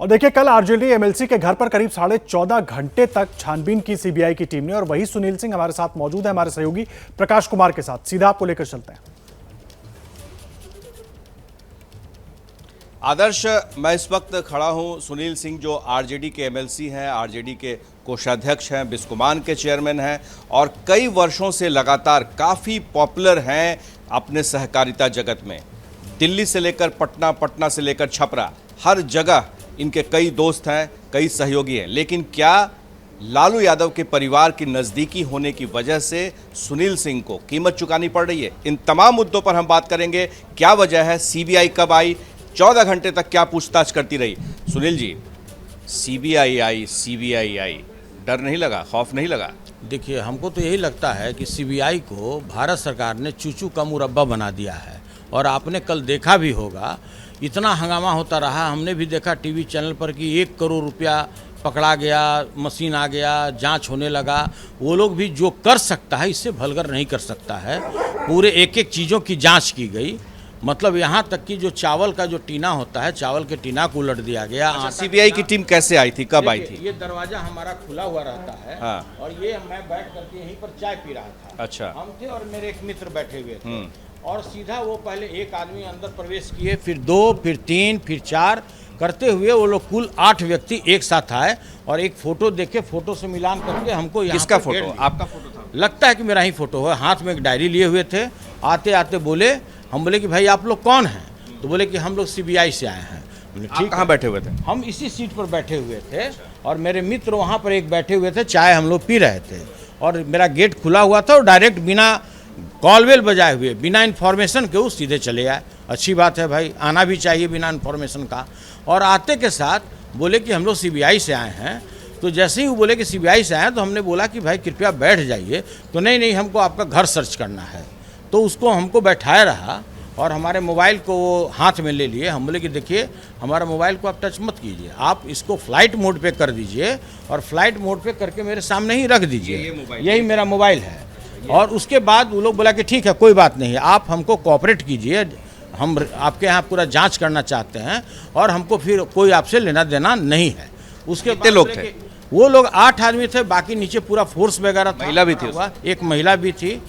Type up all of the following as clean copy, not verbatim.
और देखिए, कल आरजेडी एमएलसी के घर पर करीब 14.5 घंटे तक छानबीन की सीबीआई की टीम ने। और वही सुनील सिंह हमारे साथ मौजूद है, हमारे सहयोगी प्रकाश कुमार के साथ। सीधा आपको लेकर चलते हैं। आदर्श, मैं इस वक्त खड़ा हूं सुनील सिंह जो आरजेडी के एमएलसी हैं, आरजेडी के कोषाध्यक्ष हैं, बिस्कोमान के चेयरमैन हैं और कई वर्षों से लगातार काफ़ी पॉपुलर हैं अपने सहकारिता जगत में। दिल्ली से लेकर पटना, पटना से लेकर छपरा, हर जगह इनके कई दोस्त हैं, कई सहयोगी हैं। लेकिन क्या लालू यादव के परिवार की नज़दीकी होने की वजह से सुनील सिंह को कीमत चुकानी पड़ रही है? इन तमाम मुद्दों पर हम बात करेंगे। क्या वजह है, सीबीआई कब आई, 14 घंटे तक क्या पूछताछ करती रही? सुनील जी, सीबीआई आई, डर नहीं लगा, खौफ नहीं लगा? देखिए, हमको तो यही लगता है कि सीबीआई को भारत सरकार ने चूचू का मुरब्बा बना दिया है। और आपने कल देखा भी होगा, इतना हंगामा होता रहा, हमने भी देखा टीवी चैनल पर कि 1 करोड़ रुपया पकड़ा गया, मशीन आ गया, जांच होने लगा। वो लोग भी जो कर सकता है इससे भलगर नहीं कर सकता है। पूरे एक एक चीज़ों की जांच की गई। मतलब यहाँ तक कि जो चावल का जो टीना होता है, चावल के टीना को उलट दिया गया। अच्छा, सीबीआई की टीम कैसे आई थी, कब आई थी? ये दरवाजा हमारा खुला हुआ रहता है। हाँ। और ये मैं बैठ करके यहीं पर चाय पी रहा था। अच्छा। हम थे और मेरे एक मित्र बैठे हुए थे। और सीधा वो पहले एक आदमी अंदर प्रवेश किए, फिर 2, फिर 3, फिर 4 करते हुए वो लोग कुल 8 व्यक्ति एक साथ आए। और एक फोटो देखे, फोटो से मिलान करके हमको यहाँ किसका फोटो? आपका फोटो था? लगता है कि मेरा ही फोटो है। हाथ में एक डायरी लिए हुए थे। आते आते बोले, हम बोले कि भाई आप लोग कौन हैं? तो बोले कि हम लोग सीबीआई से आए हैं। ठीक, कहाँ बैठे हुए थे? हम इसी सीट पर बैठे हुए थे और मेरे मित्र वहाँ पर एक बैठे हुए थे, चाय हम लोग पी रहे थे। और मेरा गेट खुला हुआ था और डायरेक्ट बिना कॉलवेल बजाए हुए, बिना इन्फॉर्मेशन के वो सीधे चले आए। अच्छी बात है भाई, आना भी चाहिए बिना इन्फॉर्मेशन का। और आते के साथ बोले कि हम लोग सीबीआई से आए हैं। तो जैसे ही वो बोले कि सीबीआई से आए तो हमने बोला कि भाई कृपया बैठ जाइए। तो नहीं, हमको आपका घर सर्च करना है। तो उसको हमको बैठाया रहा और हमारे मोबाइल को वो हाथ में ले लिए। हम बोले कि देखिए, हमारा मोबाइल को आप टच मत कीजिए, आप इसको फ्लाइट मोड पे कर दीजिए और फ्लाइट मोड पे करके मेरे सामने ही रख दीजिए। यही मेरा मोबाइल है। और उसके बाद वो लोग बोला कि ठीक है, कोई बात नहीं, आप हमको कोऑपरेट कीजिए, हम आपके यहाँ पूरा जांच करना चाहते हैं और हमको फिर कोई आपसे लेना देना नहीं है। उसके कितने लोग थे? वो लोग 8 आदमी थे, बाकी नीचे पूरा फोर्स वगैरह था। महिला भी थी? एक महिला भी थी।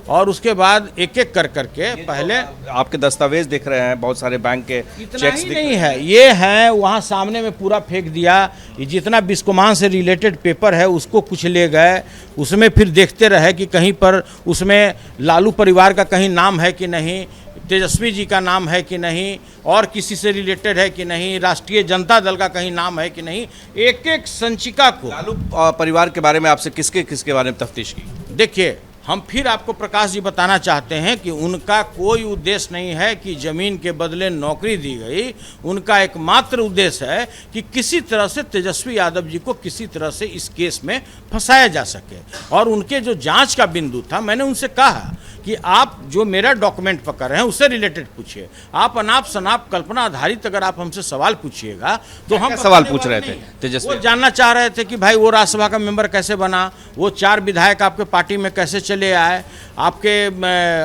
और उसके बाद एक एक कर करके पहले आपके दस्तावेज दिख रहे हैं, बहुत सारे बैंक के चेक्स दिख नहीं है, ये है वहाँ सामने में पूरा फेंक दिया। ये जितना बिस्कोमान से रिलेटेड पेपर है उसको कुछ ले गए। उसमें फिर देखते रहे कि कहीं पर उसमें लालू परिवार का कहीं नाम है कि नहीं, तेजस्वी जी का नाम है कि नहीं, और किसी से रिलेटेड है कि नहीं, राष्ट्रीय जनता दल का कहीं नाम है कि नहीं। एक एक संचिका को लालू परिवार के बारे में आपसे किसके बारे में तफ्तीश की? देखिए, हम फिर आपको प्रकाश जी बताना चाहते हैं कि उनका कोई उद्देश्य नहीं है कि ज़मीन के बदले नौकरी दी गई। उनका एकमात्र उद्देश्य है कि किसी तरह से तेजस्वी यादव जी को किसी तरह से इस केस में फंसाया जा सके। और उनके जो जांच का बिंदु था, मैंने उनसे कहा कि आप जो मेरा डॉक्यूमेंट पकड़ रहे हैं उससे रिलेटेड पूछिए। आप अनाप शनाप कल्पना आधारित अगर आप हमसे सवाल पूछिएगा तो हम सवाल पूछ रहे थे तेजस्वी? वो जानना चाह रहे थे कि भाई वो राज्यसभा का मेंबर कैसे बना, वो 4 विधायक आपके पार्टी में कैसे चले आए, आपके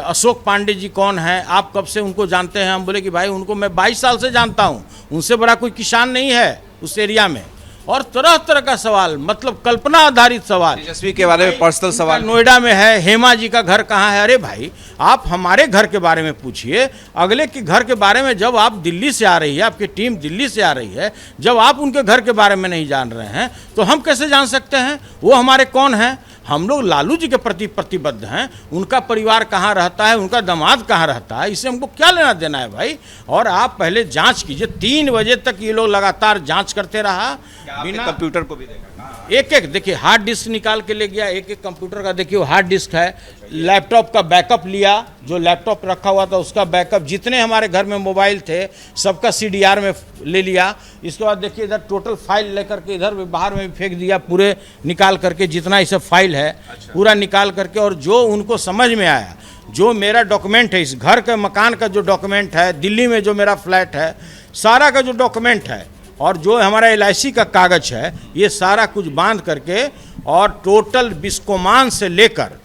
अशोक पांडे जी कौन है, आप कब से उनको जानते हैं? हम बोले कि भाई उनको मैं 22 साल से जानता हूँ, उनसे बड़ा कोई किसान नहीं है उस एरिया में। और तरह तरह का सवाल, मतलब कल्पना आधारित सवाल। तेजस्वी के बारे में पर्सनल सवाल, नोएडा में है, हेमा जी का घर कहाँ है? अरे भाई, आप हमारे घर के बारे में पूछिए, अगले के घर के बारे में। जब आप दिल्ली से आ रही है, आपकी टीम दिल्ली से आ रही है, जब आप उनके घर के बारे में नहीं जान रहे हैं तो हम कैसे जान सकते हैं वो हमारे कौन हैं? हम लोग लालू जी के प्रति प्रतिबद्ध हैं। उनका परिवार कहाँ रहता है, उनका दामाद कहाँ रहता है, इससे हमको क्या लेना देना है भाई? और आप पहले जांच कीजिए। 3 बजे तक ये लोग लगातार जांच करते रहा। बिना कंप्यूटर को भी देखा? एक एक देखिए, हार्ड डिस्क निकाल के ले गया, एक एक कंप्यूटर का देखिए हार्ड डिस्क है। लैपटॉप का बैकअप लिया, जो लैपटॉप रखा हुआ था उसका बैकअप, जितने हमारे घर में मोबाइल थे सबका CDR में ले लिया। इसके बाद देखिए इधर टोटल फाइल लेकर के इधर बाहर में भी फेंक दिया, पूरे निकाल करके जितना इसे फाइल है पूरा निकाल करके। और जो उनको समझ में आया, जो मेरा डॉक्यूमेंट है, इस घर के मकान का जो डॉक्यूमेंट है, दिल्ली में जो मेरा फ्लैट है, सारा का जो डॉक्यूमेंट है और जो हमारा LIC का कागज है, ये सारा कुछ बांध करके और टोटल बिस्कोमान से लेकर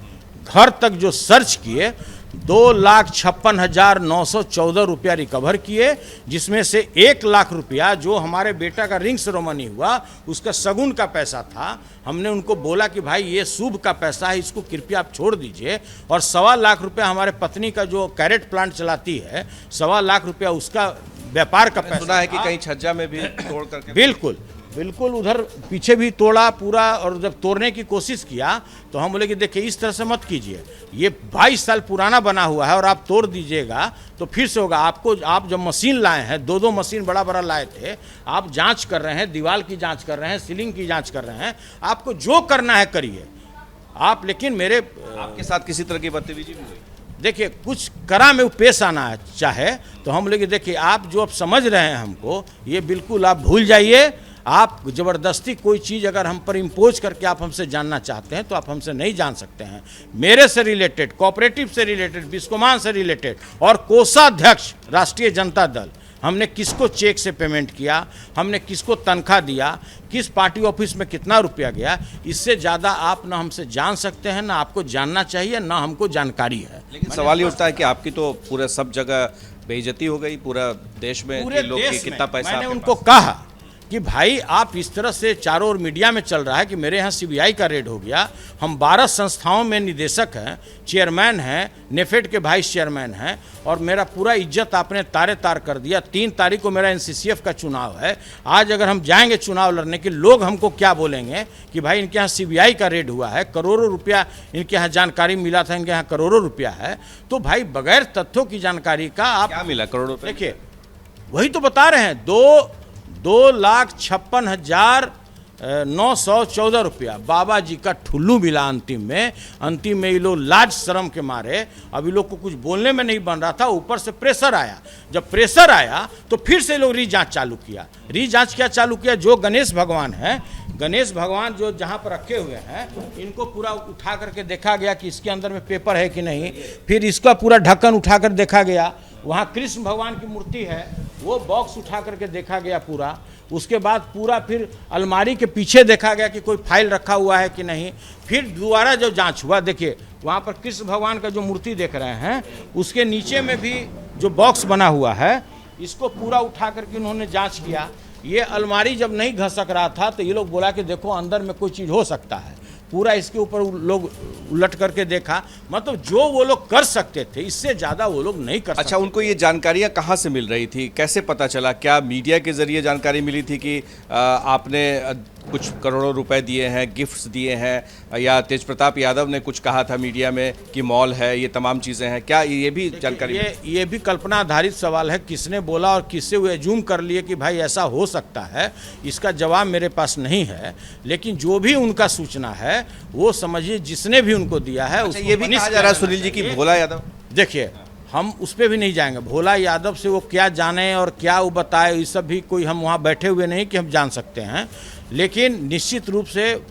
घर तक जो सर्च किए, 2,56,914 रुपया रिकवर किए, जिसमें से 1 लाख रुपया जो हमारे बेटा का रिंग सेरेमनी हुआ उसका शगुन का पैसा था। हमने उनको बोला कि भाई ये शुभ का पैसा है, इसको कृपया आप छोड़ दीजिए। और 1.25 लाख रुपया हमारे पत्नी का जो कैरेट प्लांट चलाती है, 1.25 लाख रुपया उसका व्यापार का पैसा सुना है कि था। कहीं छज्जा में भी तोड़ करके बिल्कुल बिल्कुल उधर पीछे भी तोड़ा पूरा। और जब तोड़ने की कोशिश किया तो हम बोले कि देखिए इस तरह से मत कीजिए, ये 22 साल पुराना बना हुआ है और आप तोड़ दीजिएगा तो फिर से होगा। आपको आप जब मशीन लाए हैं, 2 मशीन बड़ा बड़ा लाए थे, आप जांच कर रहे हैं, दीवार की जांच कर रहे हैं, सीलिंग की जांच कर रहे हैं, आपको जो करना है करिए आप। लेकिन मेरे आपके साथ किसी तरह की बदतमीजी भी हुई? देखिए कुछ करा में पेश आना चाहे तो हम लोग देखिए आप जो अब समझ रहे हैं हमको, ये बिल्कुल आप भूल जाइए। आप ज़बरदस्ती कोई चीज़ अगर हम पर इम्पोज करके आप हमसे जानना चाहते हैं तो आप हमसे नहीं जान सकते हैं। मेरे से रिलेटेड, कोऑपरेटिव से रिलेटेड, बिस्कोमान से रिलेटेड और कोषाध्यक्ष राष्ट्रीय जनता दल, हमने किसको चेक से पेमेंट किया, हमने किसको तनख्वाह दिया, किस पार्टी ऑफिस में कितना रुपया गया, इससे ज़्यादा आप ना हमसे जान सकते हैं, ना आपको जानना चाहिए, ना हमको जानकारी है। लेकिन सवाल ये उठता है कि आपकी तो पूरे सब जगह बेइज्जती हो गई, पूरा देश में पूरे कि लोग देश की कितना में पैसा मैंने आपके उनको पास? कहा कि भाई आप इस तरह से चारों ओर मीडिया में चल रहा है कि मेरे यहाँ सीबीआई का रेड हो गया। हम 12 संस्थाओं में निदेशक हैं, चेयरमैन हैं, नेफेड के वाइस चेयरमैन हैं, और मेरा पूरा इज्जत आपने तारे तार कर दिया। 3 तारीख को मेरा एनसीसीएफ का चुनाव है। आज अगर हम जाएंगे चुनाव लड़ने के, लोग हमको क्या बोलेंगे कि भाई इनके यहाँ सीबीआई का रेड हुआ है, करोड़ों रुपया इनके यहाँ जानकारी मिला था, इनके यहाँ करोड़ों रुपया है। तो भाई बगैर तथ्यों की जानकारी का आप क्या मिला करोड़ों रुपए? देखिए वही तो बता रहे हैं, 2,56,914 रुपया बाबा जी का ठुल्लू मिला अंतिम में ये लोग लाज शर्म के मारे, अभी लोग को कुछ बोलने में नहीं बन रहा था, ऊपर से प्रेशर आया। जब प्रेशर आया तो फिर से लोग री-जांच चालू किया। री-जांच क्या चालू किया? जो गणेश भगवान है, गणेश भगवान जो जहाँ पर रखे हुए हैं, इनको पूरा उठा करके देखा गया कि इसके अंदर में पेपर है कि नहीं। फिर इसका पूरा ढक्कन उठा कर देखा गया। वहाँ कृष्ण भगवान की मूर्ति है, वो बॉक्स उठा करके देखा गया पूरा। उसके बाद पूरा फिर अलमारी के पीछे देखा गया कि कोई फाइल रखा हुआ है कि नहीं। फिर दोबारा जो जांच हुआ, देखिए वहाँ पर कृष्ण भगवान का जो मूर्ति देख रहे हैं, उसके नीचे में भी जो बॉक्स बना हुआ है, इसको पूरा उठा करके उन्होंने जांच किया। ये अलमारी जब नहीं घसक रहा था तो ये लोग बोला कि देखो अंदर में कोई चीज़ हो सकता है। पूरा इसके ऊपर लोग उलट करके देखा। मतलब जो वो लोग कर सकते थे, इससे ज़्यादा वो लोग नहीं कर सकते। अच्छा, उनको ये जानकारियाँ कहाँ से मिल रही थी, कैसे पता चला? क्या मीडिया के जरिए जानकारी मिली थी कि आपने कुछ करोड़ों रुपए दिए हैं, गिफ्ट्स दिए हैं, या तेज प्रताप यादव ने कुछ कहा था मीडिया में कि मॉल है, ये तमाम चीज़ें हैं? क्या ये भी जानकारी? ये भी कल्पना आधारित सवाल है। किसने बोला और किससे वो एज्यूम कर लिए कि भाई ऐसा हो सकता है, इसका जवाब मेरे पास नहीं है। लेकिन जो भी उनका सूचना है वो समझिए जिसने भी उनको दिया है। अच्छा, ये भी कहा जा रहा है सुनील जी की भोला यादव, देखिए हम उस पर भी नहीं जाएंगे। भोला यादव से वो क्या जाने और क्या वो बताए, ये सब भी कोई हम वहाँ बैठे हुए नहीं कि हम जान सकते हैं। लेकिन निश्चित रूप से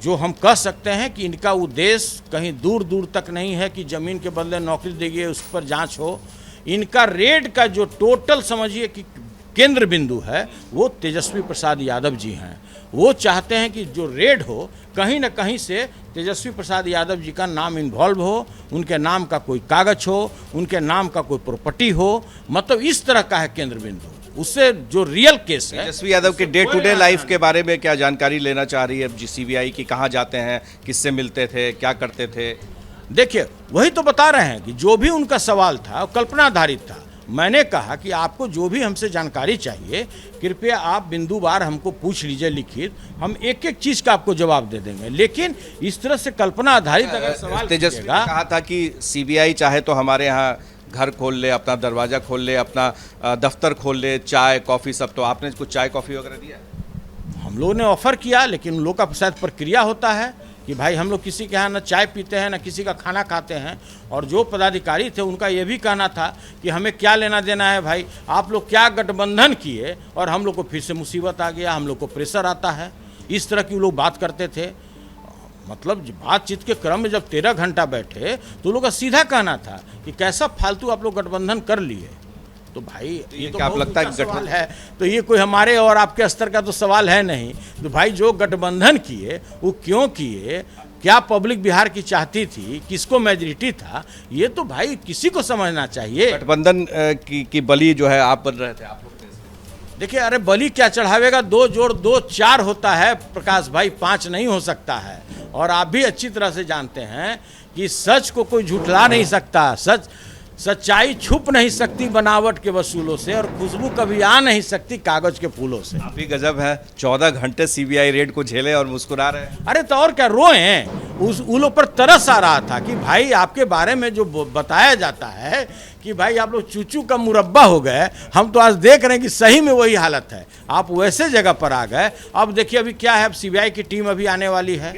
जो हम कह सकते हैं कि इनका उद्देश्य कहीं दूर दूर तक नहीं है कि ज़मीन के बदले नौकरी देंगे, उस पर जांच हो। इनका रेड का जो टोटल समझिए कि केंद्र बिंदु है वो तेजस्वी प्रसाद यादव जी हैं। वो चाहते हैं कि जो रेड हो कहीं ना कहीं से तेजस्वी प्रसाद यादव जी का नाम इन्वॉल्व हो, उनके नाम का कोई कागज हो, उनके नाम का कोई प्रॉपर्टी हो। मतलब इस तरह का है केंद्र बिंदु। उससे जो रियल केस है, तेजस्वी यादव के डे टू डे लाइफ के बारे में क्या जानकारी लेना चाह रही है सीबीआई की? कहाँ जाते हैं, किससे मिलते थे, क्या करते थे? देखिए वही तो बता रहे हैं कि जो भी उनका सवाल था वो कल्पनाधारित था। मैंने कहा कि आपको जो भी हमसे जानकारी चाहिए कृपया आप बिंदुवार हमको पूछ लीजिए लिखित, हम एक एक चीज़ का आपको जवाब दे देंगे। लेकिन इस तरह से कल्पना आधारित अगर सवाल तेजस्वी ने कहा था कि सीबीआई चाहे तो हमारे यहाँ घर खोल ले, अपना दरवाज़ा खोल ले, अपना दफ्तर खोल ले, चाय कॉफ़ी सब। तो आपने कुछ चाय कॉफ़ी वगैरह दिया? हम लोगों ने ऑफ़र किया, लेकिन उन लोग का शायद प्रक्रिया होता है कि भाई हम लोग किसी के यहाँ ना चाय पीते हैं ना किसी का खाना खाते हैं। और जो पदाधिकारी थे उनका ये भी कहना था कि हमें क्या लेना देना है भाई, आप लोग क्या गठबंधन किए और हम लोग को फिर से मुसीबत आ गया, हम लोग को प्रेशर आता है। इस तरह की लोग बात करते थे। मतलब बातचीत के क्रम में जब 13 घंटा बैठे तो लोग का सीधा कहना था कि कैसा फालतू आप लोग गठबंधन कर लिए। तो भाई ये तो आप लगता है सवाल है, तो ये कोई हमारे और आपके स्तर का तो सवाल है नहीं। तो भाई जो गठबंधन किए वो क्यों किए, क्या पब्लिक बिहार की चाहती थी, किसको मेजॉरिटी था, ये तो भाई किसी को समझना चाहिए। गठबंधन की बलि जो है आप बन रहे थे, आप लोग थे। देखिए, अरे बलि क्या चढ़ावेगा, 2 जोड़ 2 4 होता है प्रकाश भाई, 5 नहीं हो सकता है। और आप भी अच्छी तरह से जानते हैं कि सच को कोई झुठला नहीं सकता, सच्चाई छुप नहीं सकती बनावट के वसूलों से, और खुशबू कभी आ नहीं सकती कागज के फूलों से। काफी गजब है, 14 घंटे सीबीआई रेड को झेले और मुस्कुरा रहे हैं। अरे तो और क्या, रोए उन लोग पर तरस आ रहा था कि भाई आपके बारे में जो बताया जाता है कि भाई आप लोग चूचू का मुरब्बा हो गए, हम तो आज देख रहे हैं कि सही में वही हालत है, आप वैसे जगह पर आ गए। अब देखिए अभी क्या है, सीबीआई की टीम अभी आने वाली है,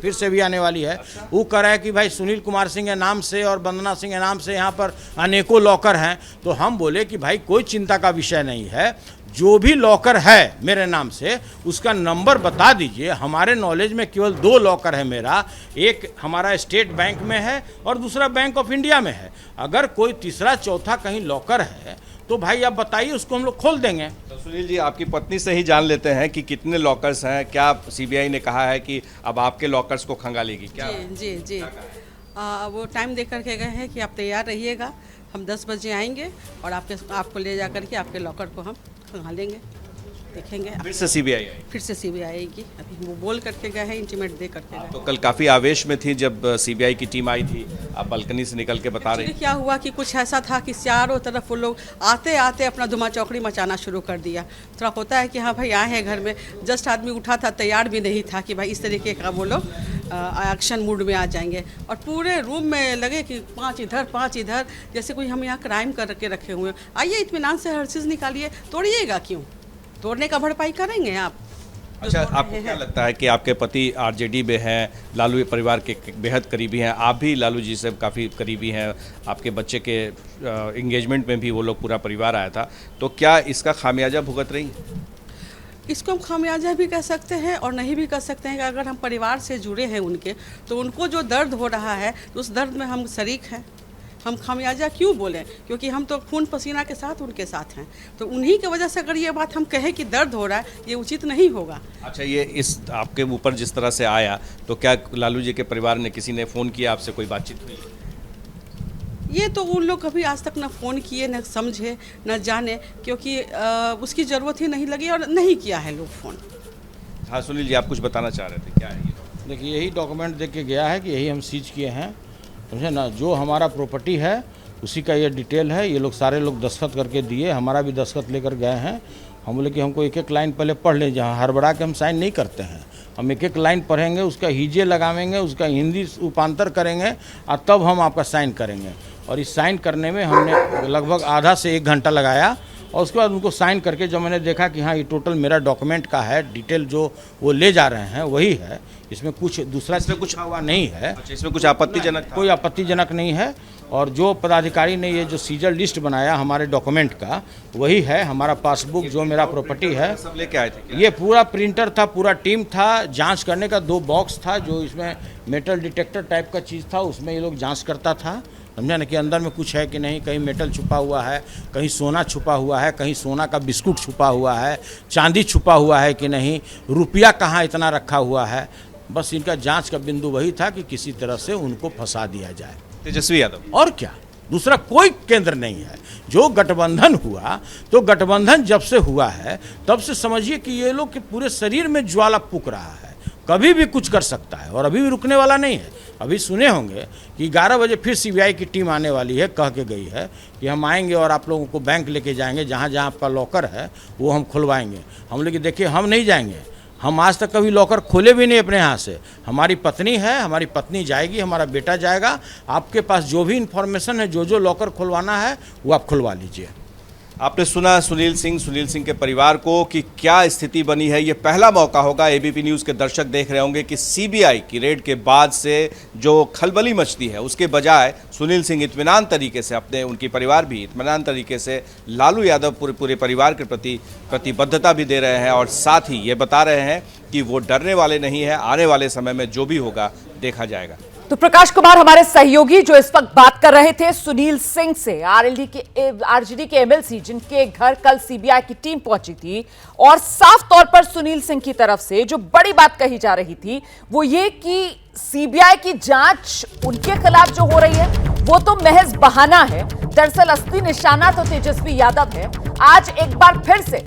फिर से भी आने वाली है। वो कह रहा है कि भाई सुनील कुमार सिंह के नाम से और वंदना सिंह के नाम से यहाँ पर अनेकों लॉकर हैं। तो हम बोले कि भाई कोई चिंता का विषय नहीं है, जो भी लॉकर है मेरे नाम से उसका नंबर बता दीजिए। हमारे नॉलेज में केवल 2 लॉकर है मेरा, एक हमारा स्टेट बैंक में है और दूसरा बैंक ऑफ इंडिया में है। अगर कोई तीसरा चौथा कहीं लॉकर है तो भाई आप बताइए, उसको हम लोग खोल देंगे। तो सुनील जी, आपकी पत्नी से ही जान लेते हैं कि कितने लॉकर्स हैं। क्या सीबीआई ने कहा है कि अब आपके लॉकर्स को खंगालेगी क्या? जी वो टाइम दे करके गए हैं कि आप तैयार रहिएगा, हम 10 बजे आएंगे और आपको ले जा करके आपके लॉकर को हम खंगालेंगे, देखेंगे। फिर से सीबीआई आई? फिर से सीबीआई आएगी, अभी वो बोल करके गए हैं, इंटीमेट दे करके गए। तो कल काफ़ी आवेश में थी जब सीबीआई की टीम आई थी, आप बालकनी से निकल के बता रही। क्या हुआ कि कुछ ऐसा था कि चारों तरफ वो लोग आते आते अपना धुआं चौकड़ी मचाना शुरू कर दिया। थोड़ा होता है कि हाँ भाई आए हैं घर में, जस्ट आदमी उठा था, तैयार भी नहीं था कि भाई इस तरीके का वो लोग एक्शन मूड में आ जाएंगे। और पूरे रूम में लगे कि 5 इधर 5 इधर, जैसे कोई हम यहाँ क्राइम करके रखे हुए हैं। आइए इत्मीनान से हर चीज़ निकालिए, तोड़िएगा क्यों? तोड़ने का भरपाई करेंगे आप। अच्छा, आपको क्या लगता है कि आपके पति आरजेडी में हैं, लालू परिवार के बेहद करीबी हैं, आप भी लालू जी से काफ़ी करीबी हैं, आपके बच्चे के एंगेजमेंट में भी वो लोग पूरा परिवार आया था, तो क्या इसका खामियाजा भुगत रही? इसको हम खामियाजा भी कह सकते हैं और नहीं भी कह सकते हैं कि अगर हम परिवार से जुड़े हैं उनके, तो उनको जो दर्द हो रहा है तो उस दर्द में हम शरीक हैं। हम खामियाजा क्यों बोलें, क्योंकि हम तो खून पसीना के साथ उनके साथ हैं। तो उन्हीं की वजह से अगर ये बात हम कहें कि दर्द हो रहा है, ये उचित नहीं होगा। अच्छा, ये इस आपके ऊपर जिस तरह से आया, तो क्या लालू जी के परिवार ने, किसी ने फ़ोन किया आपसे, कोई बातचीत हुई? ये तो उन लोग कभी आज तक न फ़ोन किए, न समझे, न जाने, क्योंकि उसकी ज़रूरत ही नहीं लगी और नहीं किया है लोग फ़ोन। हाँ सुनील जी, आप कुछ बताना चाह रहे थे, क्या है ये? देखिए, यही डॉक्यूमेंट देख के गया है कि यही हम सीज किए हैं, समझे ना। जो हमारा प्रॉपर्टी है उसी का ये डिटेल है। ये लोग सारे लोग दस्तखत करके दिए, हमारा भी दस्तखत लेकर गए हैं। हम बोले कि हमको एक एक लाइन पहले पढ़ लें, जहाँ हड़बड़ा के हम साइन नहीं करते हैं। हम एक एक लाइन पढ़ेंगे, उसका हीजे लगावेंगे, उसका हिंदी रूपांतर करेंगे और तब हम आपका साइन करेंगे। और इस साइन करने में हमने लगभग आधा से 1 घंटा लगाया। और उसके बाद उनको साइन करके जब मैंने देखा कि हाँ ये टोटल मेरा डॉक्यूमेंट का है, डिटेल जो वो ले जा रहे हैं वही है, इसमें कुछ दूसरा इसमें कुछ हुआ नहीं है। अच्छा, इसमें कुछ आपत्तिजनक था? कोई आपत्तिजनक नहीं है। और जो पदाधिकारी ने ये जो सीजर लिस्ट बनाया हमारे डॉक्यूमेंट का, वही है हमारा पासबुक, जो मेरा प्रॉपर्टी है। सब लेके आए थे क्या? ये पूरा प्रिंटर था, पूरा टीम था, जांच करने का 2 बॉक्स था, जो इसमें मेटल डिटेक्टर टाइप का चीज़ था, उसमें ये लोग जांच करता था, समझा ना, कि अंदर में कुछ है कि नहीं, कहीं मेटल छुपा हुआ है, कहीं सोना छुपा हुआ है, कहीं सोना का बिस्कुट छुपा हुआ है, चांदी छुपा हुआ है कि नहीं, रुपया कहाँ इतना रखा हुआ है। बस इनका जांच का बिंदु वही था कि किसी तरह से उनको फंसा दिया जाए। तेजस्वी यादव? और क्या, दूसरा कोई केंद्र नहीं है। जो गठबंधन हुआ, तो गठबंधन जब से हुआ है तब से समझिए कि ये लोग के पूरे शरीर में ज्वाला फूक रहा है, कभी भी कुछ कर सकता है और अभी भी रुकने वाला नहीं है। अभी सुने होंगे कि 11 बजे फिर सीबीआई की टीम आने वाली है, कह के गई है कि हम आएंगे और आप लोगों को बैंक लेके जाएंगे, जहाँ जहाँ आपका लॉकर है वो हम खुलवाएंगे। हम लोग देखिए, हम नहीं जाएंगे, हम आज तक कभी लॉकर खोले भी नहीं अपने यहाँ से। हमारी पत्नी है, हमारी पत्नी जाएगी, हमारा बेटा जाएगा। आपके पास जो भी इन्फॉर्मेशन है, जो लॉकर खुलवाना है वो आप खुलवा लीजिए। आपने सुना सुनील सिंह के परिवार को कि क्या स्थिति बनी है। ये पहला मौका होगा, एबीपी न्यूज़ के दर्शक देख रहे होंगे कि सीबीआई की रेड के बाद से जो खलबली मचती है, उसके बजाय सुनील सिंह इत्मीनान तरीके से, अपने उनकी परिवार भी इत्मीनान तरीके से लालू यादव पूरे परिवार के प्रति प्रतिबद्धता भी दे रहे हैं और साथ ही ये बता रहे हैं कि वो डरने वाले नहीं हैं, आने वाले समय में जो भी होगा देखा जाएगा। तो प्रकाश कुमार हमारे सहयोगी जो इस वक्त बात कर रहे थे सुनील सिंह से, आरजेडी के एमएलसी जिनके घर कल सीबीआई की टीम पहुंची थी, और साफ तौर पर सुनील सिंह की तरफ से जो बड़ी बात कही जा रही थी वो ये कि सीबीआई की जांच उनके खिलाफ जो हो रही है वो तो महज बहाना है। दरअसल असली निशाना तो तेजस्वी यादव है। आज एक बार फिर से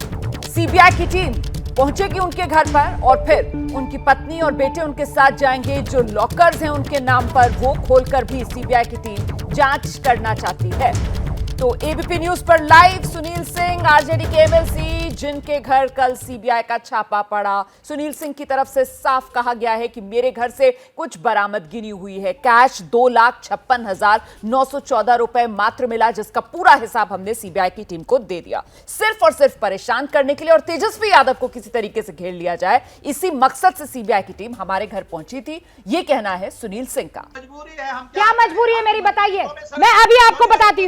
सीबीआई की टीम पहुंचेगी उनके घर पर और फिर उनकी पत्नी और बेटे उनके साथ जाएंगे। जो लॉकर्स हैं उनके नाम पर वो खोलकर भी सीबीआई की टीम जांच करना चाहती है। तो एबीपी न्यूज पर लाइव सुनील सिंह, आरजेडी के एमएलसी जिनके घर कल सीबीआई का छापा पड़ा। सुनील सिंह की तरफ से साफ कहा गया है कि मेरे घर से कुछ बरामदगी हुई है। कैश 2,56,914 रुपए मात्र मिला, जिसका पूरा हिसाब हमने सीबीआई की टीम को दे दिया, सिर्फ और सिर्फ परेशान करने के लिए और तेजस्वी यादव को किसी तरीके से घेर लिया जाए। इसी मकसद से सीबीआई की टीम हमारे घर पहुंची थी, ये कहना है सुनील सिंह का। क्या मजबूरी है मेरी, बताइए। मैं अभी आपको बताती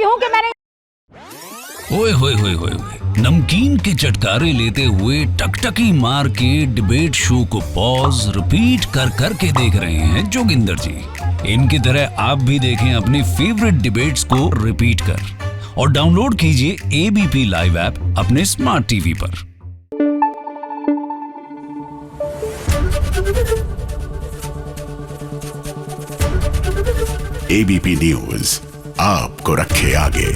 हूँ कि मैंने ओए होए होए होए होए, नमकीन के चटकारे लेते हुए टकटकी मार के डिबेट शो को पॉज रिपीट कर करके देख रहे हैं जोगिंदर जी। इनकी तरह आप भी देखें अपनी फेवरेट डिबेट्स को रिपीट कर और डाउनलोड कीजिए एबीपी लाइव ऐप अपने स्मार्ट टीवी पर। एबीपी न्यूज आपको रखे आगे।